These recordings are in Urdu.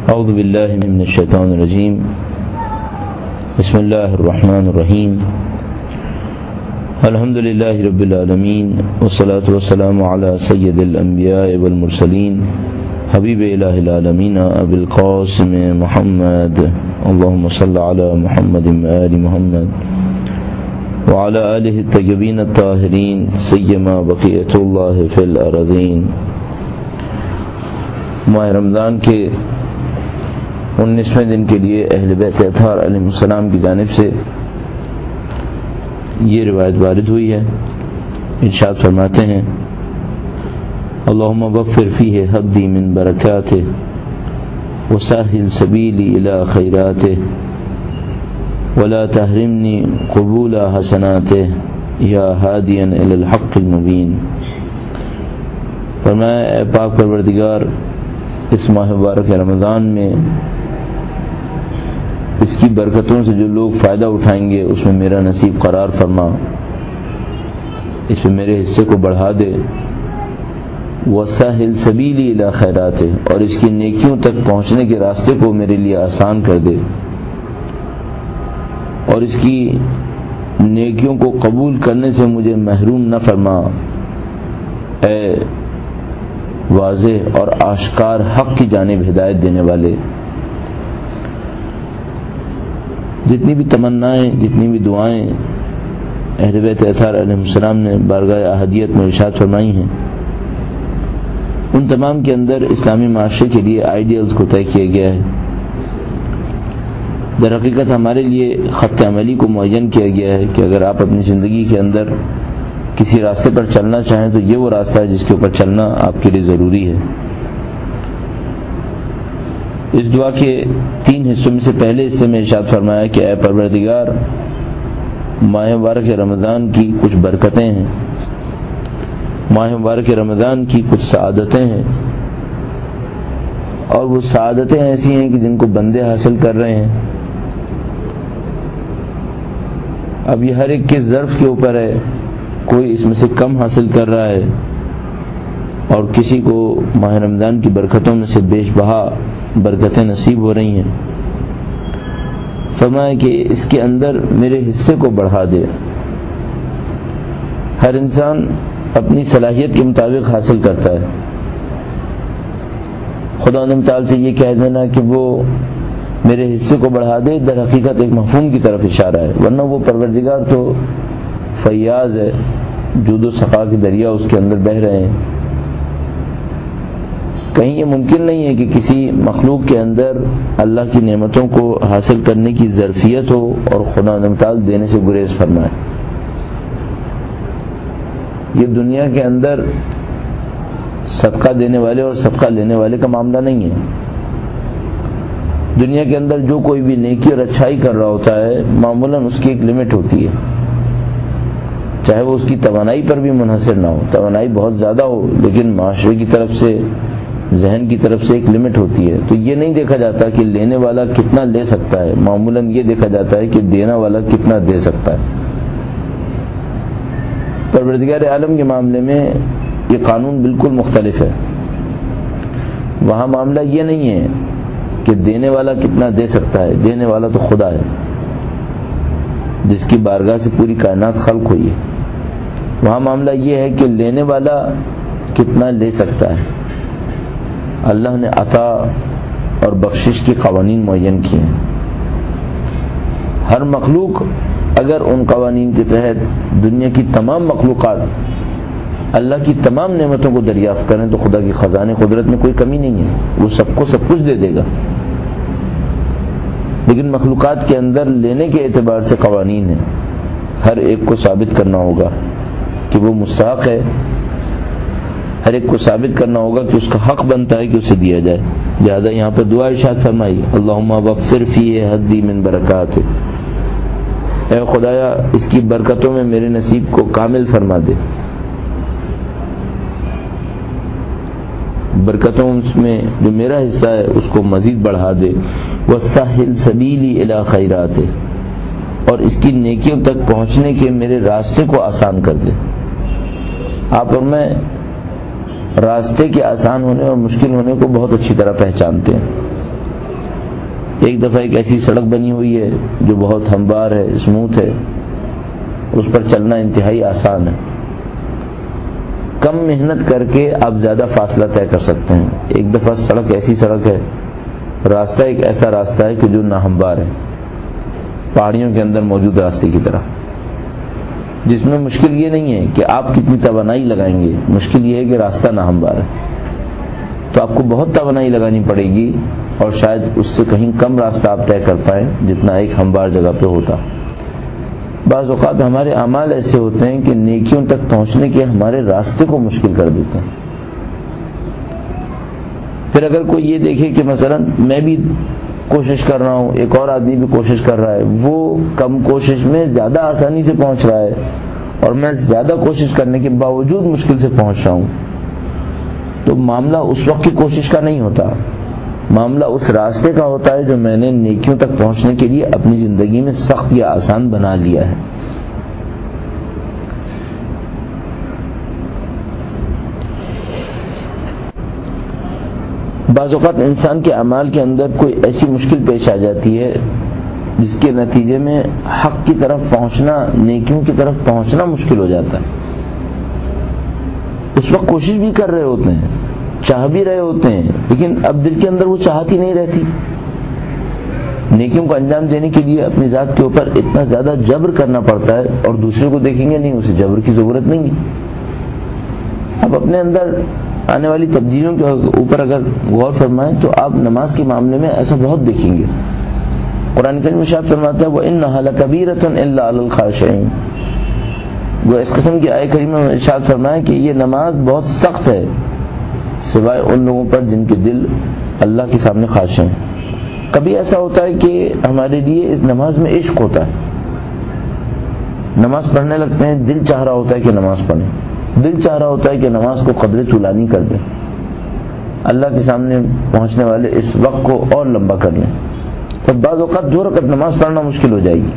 اعوذ باللہ من الشیطان الرجیم بسم اللہ الرحمن الرحیم الحمد للہ رب العالمین والصلاة والسلام علی سید الانبیاء والمرسلین حبیب الہ العالمین ابی القاسم محمد اللہم صل علی محمد وآل محمد وعلی آلہ الطیبین الطاہرین سیما بقیۃ اللہ فی الارضین۔ ماہ رمضان کے 19ویں دن کے لیے اہل بیت اطہار علیہ السلام کی جانب سے یہ روایت وارد ہوئی ہے۔ ارشاد فرماتے ہیں اللہم وفر فیہ حدی من برکاتہ وسہل سبیلی الی خیراتہ ولا تحرمنی قبول حسناتہ یا ہادیا الی الحق المبین۔ فرمایا اے پاک پروردگار، اس ماہ مبارک رمضان میں اس کی برکتوں سے جو لوگ فائدہ اٹھائیں گے اس میں میرا نصیب قرار فرما، اس میں میرے حصے کو بڑھا دے۔ وسہل سبیلی الی خیرات، اور اس کی نیکیوں تک پہنچنے کے راستے کو میرے لیے آسان کر دے، اور اس کی نیکیوں کو قبول کرنے سے مجھے محروم نہ فرما۔ اے واضح اور آشکار حق کی جانب ہدایت دینے والے، جتنی بھی تمنائیں، جتنی بھی دعائیں اہل بیت اطہار علیہ السلام نے بارگاہ احدیت میں ارشاد فرمائی ہیں، ان تمام کے اندر اسلامی معاشرے کے لیے آئیڈیلز کو طے کیا گیا ہے۔ در حقیقت ہمارے لیے خط عملی کو معین کیا گیا ہے کہ اگر آپ اپنی زندگی کے اندر کسی راستے پر چلنا چاہیں تو یہ وہ راستہ ہے جس کے اوپر چلنا آپ کے لیے ضروری ہے۔ اس دعا کے 3 حصوں میں سے پہلے حصے میں ارشاد فرمایا کہ اے پروردگار، ماہ مبارک رمضان کی کچھ برکتیں ہیں، ماہ مبارک رمضان کی کچھ سعادتیں ہیں، اور وہ سعادتیں ایسی ہیں کہ جن کو بندے حاصل کر رہے ہیں۔ اب یہ ہر ایک کے ظرف کے اوپر ہے، کوئی اس میں سے کم حاصل کر رہا ہے اور کسی کو ماہ رمضان کی برکتوں میں سے بیش بہا برکتیں نصیب ہو رہی ہیں۔ فرمایا کہ اس کے اندر میرے حصے کو بڑھا دے۔ ہر انسان اپنی صلاحیت کے مطابق حاصل کرتا ہے۔ خدا تعالی سے یہ کہہ دینا کہ وہ میرے حصے کو بڑھا دے در حقیقت ایک مفہوم کی طرف اشارہ ہے، ورنہ وہ پروردگار تو فیاض ہے، جود و سخا کے دریا اس کے اندر بہہ رہے ہیں۔ کہیں یہ ممکن نہیں ہے کہ کسی مخلوق کے اندر اللہ کی نعمتوں کو حاصل کرنے کی ظرفیت ہو اور خدا تعالی دینے سے گریز فرمائے۔ یہ دنیا کے اندر صدقہ دینے والے اور صدقہ لینے والے کا معاملہ نہیں ہے۔ دنیا کے اندر جو کوئی بھی نیکی اور اچھائی کر رہا ہوتا ہے معمولاً اس کی ایک لمٹ ہوتی ہے، چاہے وہ اس کی توانائی پر بھی منحصر نہ ہو، توانائی بہت زیادہ ہو لیکن معاشرے کی طرف سے، ذہن کی طرف سے ایک لمٹ ہوتی ہے۔ تو یہ نہیں دیکھا جاتا کہ لینے والا کتنا لے سکتا ہے، معمولاً یہ دیکھا جاتا ہے کہ دینا والا کتنا دے سکتا ہے۔ پروردگار عالم کے معاملے میں یہ قانون بالکل مختلف ہے۔ وہاں معاملہ یہ نہیں ہے کہ دینے والا کتنا دے سکتا ہے، دینے والا تو خدا ہے جس کی بارگاہ سے پوری کائنات خلق ہوئی ہے۔ وہاں معاملہ یہ ہے کہ لینے والا کتنا لے سکتا ہے۔ اللہ نے عطا اور بخشش کے قوانین معین کیے ہیں۔ ہر مخلوق اگر ان قوانین کے تحت دنیا کی تمام مخلوقات اللہ کی تمام نعمتوں کو دریافت کریں تو خدا کی خزانے قدرت میں کوئی کمی نہیں ہے، وہ سب کو سب کچھ دے دے گا۔ لیکن مخلوقات کے اندر لینے کے اعتبار سے قوانین ہیں، ہر ایک کو ثابت کرنا ہوگا کہ وہ مستحق ہے، ہر ایک کو ثابت کرنا ہوگا کہ اس کا حق بنتا ہے کہ اسے دیا جائے۔ لہذا یہاں پر دعا ارشاد فرمائی اللہم وفر فیہ حدی من برکات، اے خدایا اس کی برکتوں میں میرے نصیب کو کامل فرما دے، برکتوں میں جو میرا حصہ ہے اس کو مزید بڑھا دے۔ وسہل سبیلی الی خیرات، اور اس کی نیکیوں تک پہنچنے کے میرے راستے کو آسان کر دے۔ آپ اور میں راستے کے آسان ہونے اور مشکل ہونے کو بہت اچھی طرح پہچانتے ہیں۔ ایک دفعہ ایک ایسی سڑک بنی ہوئی ہے جو بہت ہموار ہے، اسموتھ ہے، اس پر چلنا انتہائی آسان ہے، کم محنت کر کے آپ زیادہ فاصلہ طے کر سکتے ہیں۔ ایک دفعہ سڑک ایسی سڑک ہے، راستہ ایک ایسا راستہ ہے کہ جو ناہموار ہے، پہاڑیوں کے اندر موجود راستے کی طرح، جس میں مشکل یہ نہیں ہے کہ آپ کتنی توانائی لگائیں گے، مشکل یہ ہے کہ راستہ ناہموار ہے، تو آپ کو بہت توانائی لگانی پڑے گی اور شاید اس سے کہیں کم راستہ آپ طے کر پائیں جتنا ایک ہموار جگہ پہ ہوتا۔ بعض اوقات ہمارے اعمال ایسے ہوتے ہیں کہ نیکیوں تک پہنچنے کے ہمارے راستے کو مشکل کر دیتے ہیں۔ پھر اگر کوئی یہ دیکھے کہ مثلا میں بھی کوشش کر رہا ہوں، ایک اور آدمی بھی کوشش کر رہا ہے، وہ کم کوشش میں زیادہ آسانی سے پہنچ رہا ہے اور میں زیادہ کوشش کرنے کے باوجود مشکل سے پہنچ رہا ہوں، تو معاملہ اس وقت کی کوشش کا نہیں ہوتا، معاملہ اس راستے کا ہوتا ہے جو میں نے نیکیوں تک پہنچنے کے لیے اپنی زندگی میں سخت یا آسان بنا لیا ہے۔ بعض اوقات انسان کے اعمال کے اندر کوئی ایسی مشکل پیش آ جاتی ہے جس کے نتیجے میں حق کی طرف پہنچنا، نیکیوں کی طرف پہنچنا مشکل ہو جاتا ہے۔ اس وقت کوشش بھی کر رہے ہوتے ہیں، چاہ بھی رہے ہوتے ہیں، لیکن اب دل کے اندر وہ چاہت ہی نہیں رہتی۔ نیکیوں کو انجام دینے کے لیے اپنی ذات کے اوپر اتنا زیادہ جبر کرنا پڑتا ہے اور دوسرے کو دیکھیں گے نہیں، اسے جبر کی ضرورت نہیں ہے۔ اب اپنے اندر آنے والی تبدیلیوں کے اوپر اگر غور فرمائیں تو آپ نماز کے معاملے میں ایسا بہت دیکھیں گے۔ قرآن کریم میں ارشاد فرماتا ہے وَإِنَّهَا لَكَبِيرَةٌ إِلَّا عَلَى الْخَاشِعِينَ، وہ اس قسم کی آیت کریمہ میں ارشاد فرمایا کہ یہ نماز بہت سخت ہے سوائے ان لوگوں پر جن کے دل اللہ کے سامنے خاشع ہیں۔ کبھی ایسا ہوتا ہے کہ ہمارے لیے اس نماز میں عشق ہوتا ہے، نماز پڑھنے لگتے ہیں، دل چاہ رہا ہوتا ہے کہ نماز پڑھیں، دل چاہ رہا ہوتا ہے کہ نماز کو قدر طولانی کر دیں، اللہ کے سامنے پہنچنے والے اس وقت کو اور لمبا کر لیں، تو بعض اوقات 2 رکعت نماز پڑھنا مشکل ہو جائے گی۔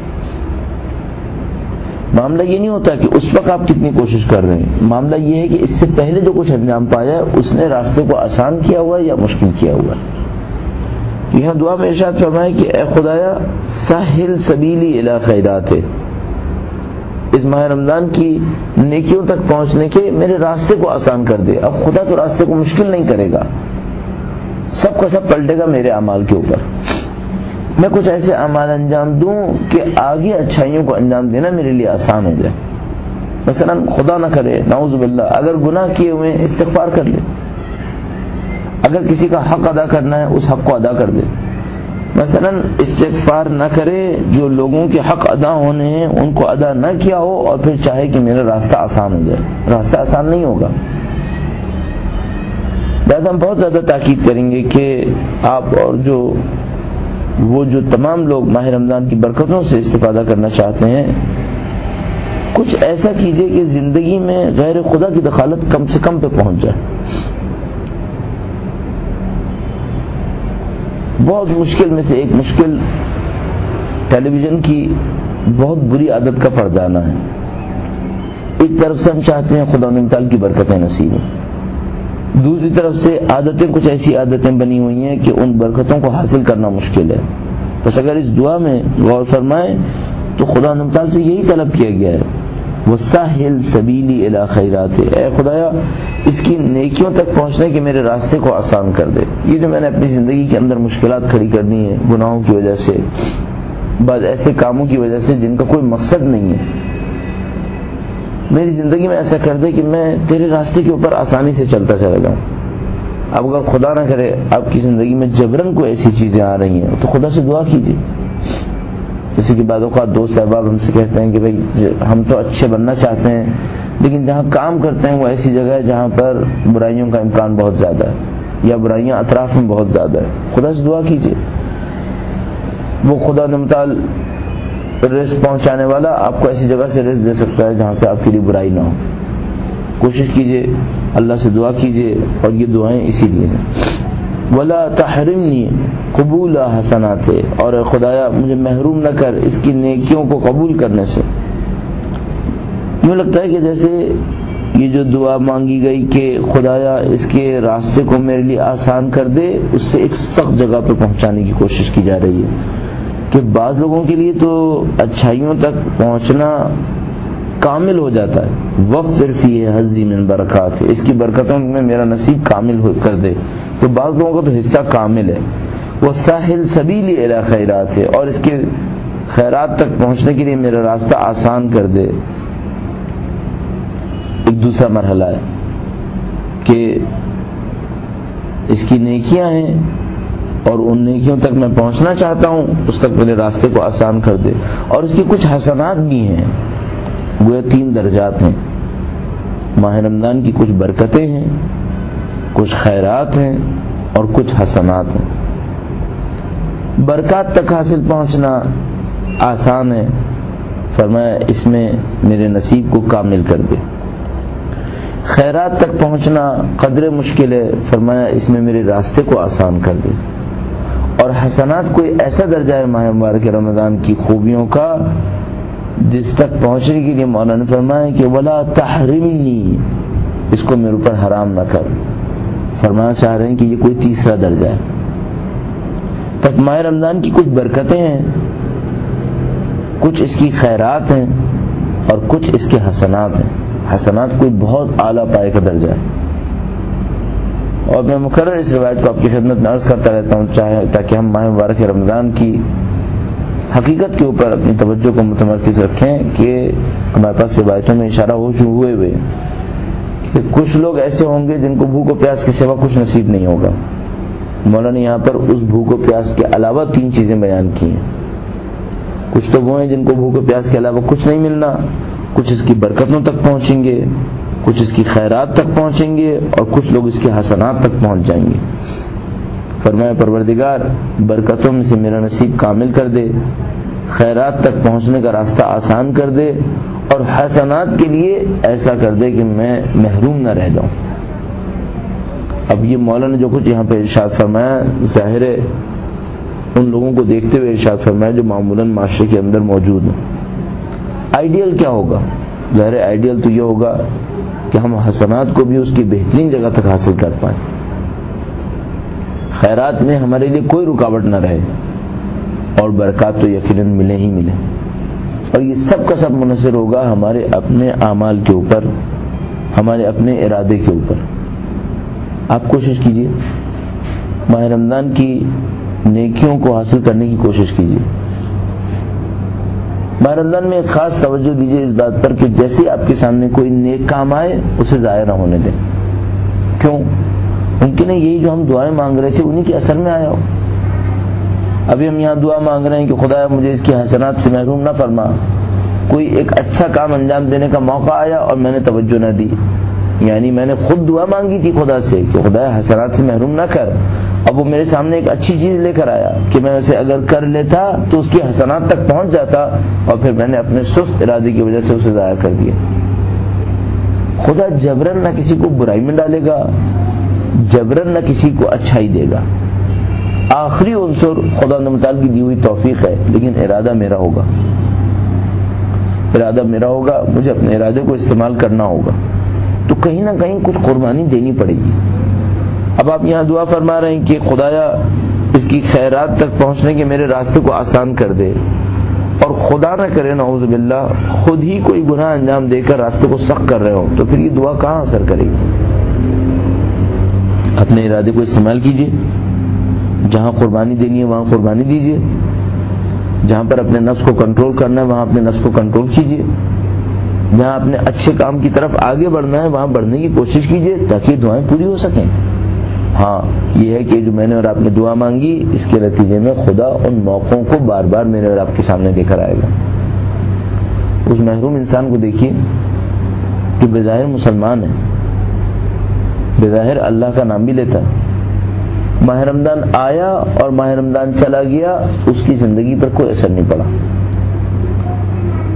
معاملہ یہ نہیں ہوتا کہ اس وقت آپ کتنی کوشش کر رہے ہیں، معاملہ یہ ہے کہ اس سے پہلے جو کچھ انجام پایا ہے اس نے راستے کو آسان کیا ہوا ہے یا مشکل کیا ہوا ہے۔ یہاں دعا میں ارشاد فرمایا کہ اے خدایا سہل سبیلی الی خیرات، اس ماہ رمضان کی نیکیوں تک پہنچنے کے میرے راستے کو آسان کر دے۔ اب خدا تو راستے کو مشکل نہیں کرے گا، سب کا سب پلٹے گا میرے اعمال کے اوپر، میں کچھ ایسے اعمال انجام دوں کہ آگے اچھائیوں کو انجام دینا میرے لیے آسان ہو جائے۔ مثلا خدا نہ کرے، نعوذ باللہ، اگر گناہ کیے ہوئے استغفار کر لے، اگر کسی کا حق ادا کرنا ہے اس حق کو ادا کر دے، مثلا استغفار نہ کرے، جو لوگوں کے حق ادا ہونے ہیں ان کو ادا نہ کیا ہو اور پھر چاہے کہ میرا راستہ آسان ہو جائے، راستہ آسان نہیں ہوگا۔ لہذا ہم بہت زیادہ تاکید کریں گے کہ آپ اور وہ جو تمام لوگ ماہ رمضان کی برکتوں سے استفادہ کرنا چاہتے ہیں، کچھ ایسا کیجئے کہ زندگی میں غیر خدا کی دخالت کم سے کم پہ پہنچ جائے۔ بہت مشکل میں سے ایک مشکل ٹیلی ویژن کی بہت بری عادت کا پڑ جانا ہے۔ ایک طرف سے ہم چاہتے ہیں خدا تعالی کی برکتیں نصیب ہوں، دوسری طرف سے عادتیں کچھ ایسی عادتیں بنی ہوئی ہیں کہ ان برکتوں کو حاصل کرنا مشکل ہے۔ بس اگر اس دعا میں غور فرمائیں تو خدا تعالی سے یہی طلب کیا گیا ہے وَسَهِّلْ سَبِيلِي إِلَى خَيْرَاتِ، اے خدایا اس کی نیکیوں تک پہنچنے کے میرے راستے کو آسان کر دے۔ یہ جو میں نے اپنی زندگی کے اندر مشکلات کھڑی کرنی ہے گناہوں کی وجہ سے، بعض ایسے کاموں کی وجہ سے جن کا کوئی مقصد نہیں ہے، میری زندگی میں ایسا کر دے کہ میں تیرے راستے کے اوپر آسانی سے چلتا چلا جاؤں۔ اب اگر خدا نہ کرے آپ کی زندگی میں جبرن کوئی ایسی چیزیں آ رہی ہیں تو خدا سے دعا کیجیے۔ جیسے کہ بعض اوقات دوست احباب ہم سے کہتے ہیں کہ بھائی ہم تو اچھے بننا چاہتے ہیں لیکن جہاں کام کرتے ہیں وہ ایسی جگہ ہے جہاں پر برائیوں کا امکان بہت زیادہ ہے یا برائیاں اطراف میں بہت زیادہ ہے، خدا سے دعا کیجیے۔ وہ خدا نمتال رزق پہنچانے والا آپ کو ایسی جگہ سے رزق دے سکتا ہے جہاں پہ آپ کے لیے برائی نہ ہو۔ کوشش کیجیے، اللہ سے دعا کیجیے، اور یہ دعائیں اسی لیے ہیں وَلَا تَحْرِمْنِي قبول حسنات، اور اے خدایا مجھے محروم نہ کر اس کی نیکیوں کو قبول کرنے سے۔ یوں لگتا ہے کہ جیسے یہ جو دعا مانگی گئی کہ خدایا اس کے راستے کو میرے لیے آسان کر دے، اس سے ایک سخت جگہ پہ پہنچانے کی کوشش کی جا رہی ہے کہ بعض لوگوں کے لیے تو اچھائیوں تک پہنچنا کامل ہو جاتا ہے، وفر فیہ حظی من برکات، اس کی برکتوں میں میرا نصیب کامل کر دے، تو بعض لوگوں کا تو حصہ کامل ہے، وہ ساحل سبیلی الی خیرات ہے، اور اس کے خیرات تک پہنچنے کے لیے میرا راستہ آسان کر دے۔ ایک دوسرا مرحلہ ہے کہ اس کی نیکیاں ہیں اور ان نیکیوں تک میں پہنچنا چاہتا ہوں، اس تک میرے راستے کو آسان کر دے، اور اس کی کچھ حسنات بھی ہیں، گویا 3 درجات ہیں۔ ماہ رمضان کی کچھ برکتیں ہیں، کچھ خیرات ہیں اور کچھ حسنات ہیں۔ برکات تک حاصل پہنچنا آسان ہے، فرمایا اس میں میرے نصیب کو کامل کر دے۔ خیرات تک پہنچنا قدر مشکل ہے، فرمایا اس میں میرے راستے کو آسان کر دے۔ اور حسنات کوئی ایسا درجہ ہے ماہ مبارک رمضان کی خوبیوں کا جس تک پہنچنے کے لیے مولا نے فرمایا کہ ولا تحرمنی، اس کو میرے اوپر حرام نہ کر، فرمانا چاہ رہے ہیں کہ یہ کوئی تیسرا درجہ ہے۔ تک ماہ رمضان کی کچھ برکتیں ہیں، کچھ اس کی خیرات ہیں اور کچھ اس کے حسنات ہیں۔ حسنات کوئی بہت اعلیٰ پائے کا درجہ ہے، اور میں مقرر اس روایت کو آپ کی خدمت میں عرض کرتا رہتا ہوں تاکہ ہم ماہ مبارک رمضان کی حقیقت کے اوپر اپنی توجہ کو متمرکز رکھیں کہ ہمارے پاس روایتوں میں اشارہ ہوئے ہوئے کہ کچھ لوگ ایسے ہوں گے جن کو بھوک و پیاس کے سوا کچھ نصیب نہیں ہوگا۔ مولا نے یہاں پر اس بھوک و پیاس کے علاوہ 3 چیزیں بیان کی ہیں۔ کچھ تو وہ ہیں جن کو بھوک و پیاس کے علاوہ کچھ نہیں ملنا، کچھ اس کی برکتوں تک پہنچیں گے، کچھ اس کی خیرات تک پہنچیں گے اور کچھ لوگ اس کے حسنات تک پہنچ جائیں گے۔ فرمایا پروردگار برکتوں میں سے میرا نصیب کامل کر دے، خیرات تک پہنچنے کا راستہ آسان کر دے، اور حسنات کے لیے ایسا کر دے کہ میں محروم نہ رہ جاؤں۔ اب یہ مولا نے جو کچھ یہاں پہ ارشاد فرمایا ظاہر ہے ان لوگوں کو دیکھتے ہوئے ارشاد فرمایا جو معمولاً معاشرے کے اندر موجود ہیں۔ آئیڈیل کیا ہوگا؟ ظاہر آئیڈیل تو یہ ہوگا کہ ہم حسنات کو بھی اس کی بہترین جگہ تک حاصل کر پائیں، خیرات میں ہمارے لیے کوئی رکاوٹ نہ رہے، اور برکات تو یقیناً ملے ہی ملے، اور یہ سب کا سب منحصر ہوگا ہمارے اپنے اعمال کے اوپر، ہمارے اپنے ارادے کے اوپر۔ آپ کوشش کیجئے ماہ رمضان کی نیکیوں کو حاصل کرنے کی کوشش کیجئے۔ ماہ رمضان میں ایک خاص توجہ دیجئے اس بات پر کہ جیسے آپ کے سامنے کوئی نیک کام آئے اسے ضائع نہ ہونے دیں۔ کیوں؟ ممکن ہے یہی جو ہم دعائیں مانگ رہے تھے انہی کے اثر میں آیا ہو۔ ابھی ہم یہاں دعا مانگ رہے ہیں کہ خدایا مجھے اس کی حسنات سے محروم نہ فرما، کوئی ایک اچھا کام انجام دینے کا موقع آیا اور میں نے توجہ نہ دی، یعنی میں نے خود دعا مانگی تھی خدا سے کہ خدایا حسنات سے محروم نہ کر، اب وہ میرے سامنے ایک اچھی چیز لے کر آیا کہ میں اسے اگر کر لیتا تو اس کی حسنات تک پہنچ جاتا، اور پھر میں نے اپنے سست ارادے کی وجہ سے اسے ضائع کر دیا۔ خدا جبرن نہ کسی کو برائی میں ڈالے گا، جبرن نہ کسی کو اچھائی دے گا۔ آخری عنصر خدا متعال کی دی ہوئی توفیق ہے، لیکن ارادہ میرا ہوگا، ارادہ میرا ہوگا، مجھے اپنے ارادے کو استعمال کرنا ہوگا، تو کہیں نہ کہیں کچھ قربانی دینی پڑے گی۔ اب آپ یہاں دعا فرما رہے ہیں کہ خدایا اس کی خیرات تک پہنچنے کے میرے راستے کو آسان کر دے، اور خدا نہ کرے نعوذ باللہ خود ہی کوئی گناہ انجام دے کر راستے کو سخت کر رہے ہو، تو پھر یہ دعا کہاں اثر کرے گی؟ اپنے ارادے کو استعمال کیجئے، جہاں قربانی دینی ہے وہاں قربانی دیجئے، جہاں پر اپنے نفس کو کنٹرول کرنا ہے وہاں اپنے نفس کو کنٹرول کیجئے، جہاں اپنے اچھے کام کی طرف آگے بڑھنا ہے وہاں بڑھنے کی کوشش کیجئے تاکہ دعائیں پوری ہو سکیں۔ ہاں یہ ہے کہ جو میں نے اور آپ نے دعا مانگی اس کے نتیجے میں خدا ان موقعوں کو بار بار میرے اور آپ کے سامنے لے کر آئے گا۔ اس محروم انسان کو دیکھیے جو بظاہر مسلمان ہے، بظاہر اللہ کا نام بھی لیتا ہے، ماہ رمضان آیا اور ماہ رمضان چلا گیا، اس کی زندگی پر کوئی اثر نہیں پڑا،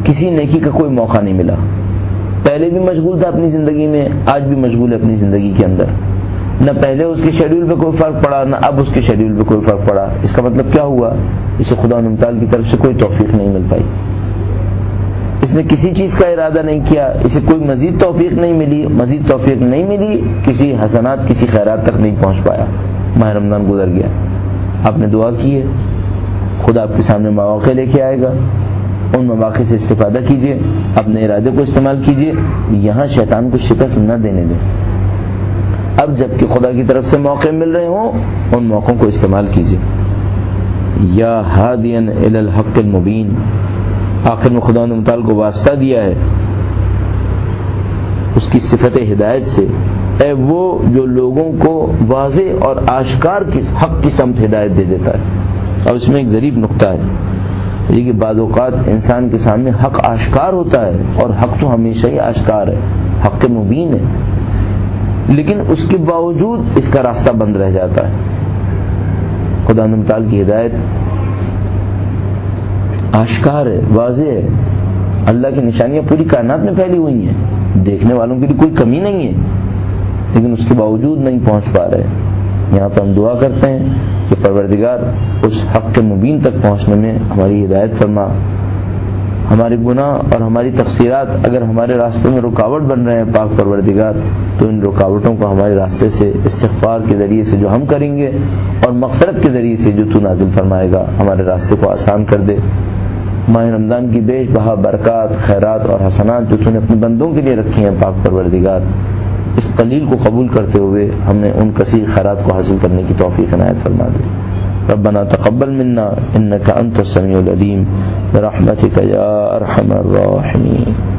کسی نیکی کا کوئی موقع نہیں ملا۔ پہلے بھی مشغول تھا اپنی زندگی میں، آج بھی مشغول ہے اپنی زندگی کے اندر، نہ پہلے اس کے شیڈیول پہ کوئی فرق پڑا نہ اب اس کے شیڈیول پہ کوئی فرق پڑا۔ اس کا مطلب کیا ہوا؟ اسے خدا تعالیٰ کی طرف سے کوئی توفیق نہیں مل پائی۔ اس نے کسی چیز کا ارادہ نہیں کیا، اسے کوئی مزید توفیق نہیں ملی، کسی حسنات کسی خیرات تک نہیں پہنچ پایا، ماہ رمضان گزر گیا، آپ نے دعا کی ہے، خدا آپ کے سامنے مواقع لے کے آئے گا، ان مواقع سے استفادہ کیجیے، اپنے ارادے کو استعمال کیجیے، یہاں شیطان کو شکست نہ دینے دیں۔ اب جب کہ خدا کی طرف سے موقع مل رہے ہوں ان موقعوں کو استعمال کیجیے۔ یا ہادین الی الحق المبین، آخر میں خدا نے متعال کو واسطہ دیا ہے اس کی صفت ہدایت سے، اے وہ جو لوگوں کو واضح اور آشکار کی حق کی سمت ہدایت دے دیتا ہے۔ اور اس میں ایک ظریف نقطہ ہے یہ کہ بعض اوقات انسان کے سامنے حق آشکار ہوتا ہے، اور حق تو ہمیشہ ہی آشکار ہے، حق مبین ہے، لیکن اس کے باوجود اس کا راستہ بند رہ جاتا ہے۔ خدا متعال کی ہدایت آشکار ہے، واضح ہے، اللہ کی نشانیاں پوری کائنات میں پھیلی ہوئی ہیں، دیکھنے والوں کے لیے کوئی کمی نہیں ہے، لیکن اس کے باوجود نہیں پہنچ پا رہے۔ یہاں پہ ہم دعا کرتے ہیں کہ پروردگار اس حق کے مبین تک پہنچنے میں ہماری ہدایت فرما۔ ہمارے گناہ اور ہماری تقصیرات اگر ہمارے راستے میں رکاوٹ بن رہے ہیں پاک پروردگار، تو ان رکاوٹوں کو ہمارے راستے سے استغفار کے ذریعے سے جو ہم کریں گے اور مغفرت کے ذریعے سے جو تو نازل فرمائے گا ہمارے راستے کو آسان کر دے۔ ماہ رمضان کی بیش بہا برکات، خیرات اور حسنات جو تو نے اپنے بندوں کے لیے رکھی ہیں پاک پروردگار، اس قلیل کو قبول کرتے ہوئے ہمیں ان کثیر خیرات کو حاصل کرنے کی توفیق عنایت فرما دے۔ ربنا تقبل منا انك انت السميع العليم برحمتك يا ارحم الراحمين۔